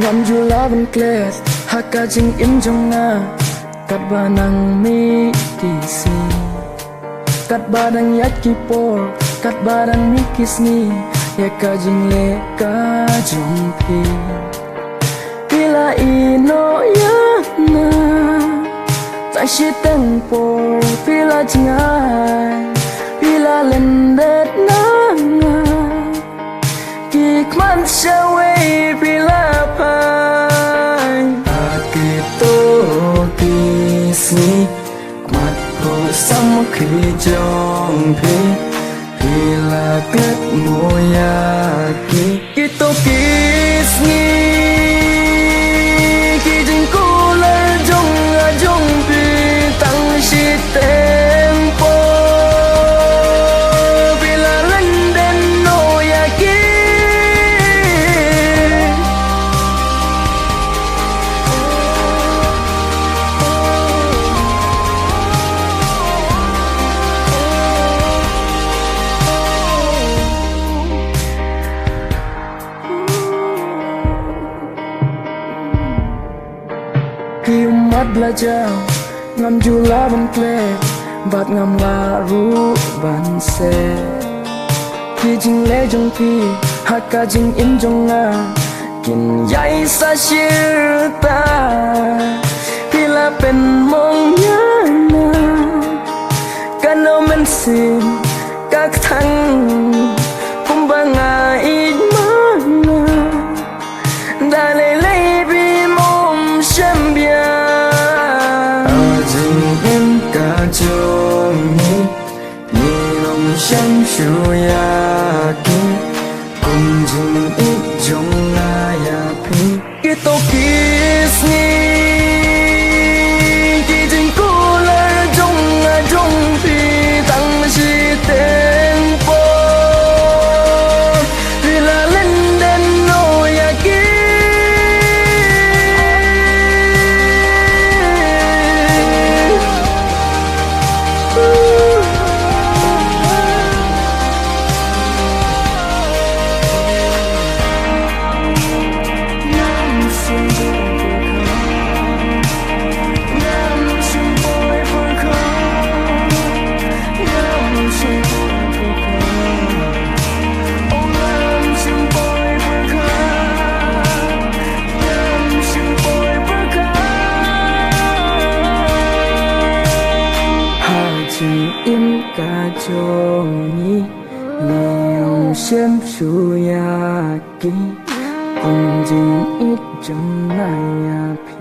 ngắm du lá bên klet haka jing im jong na kat banang mi kisi kat badang yak kipor kat badang mi kisni ya ka jing le ka jong pi pila ino ya na tại shi teng por pila jingai pila lendet na ki kman shawe pila pai akito kisni kmat ko sam khi jong pi pila ket moya ki kito kisni ki jing ko la jong a jong pi tang shi tempo pila lenden no ya ki khi umat belajar ngam jula ban klet bat ngam laru ban se khi jing le jong pi haka jing im jong nga kin yai sa shir ta pila pen mong ya na kano men sim các thằng cũng bằng ai mana da le le bi mom shem bia jing em ka jong ni long shem shu ya ki kum jing it jong na ya pi ki to kiss ni ki jing ko la jong pi tang shi tempo pila lenden no ya ki im ka jong ni niong shem shu ya ki kum jing it jong na ya pi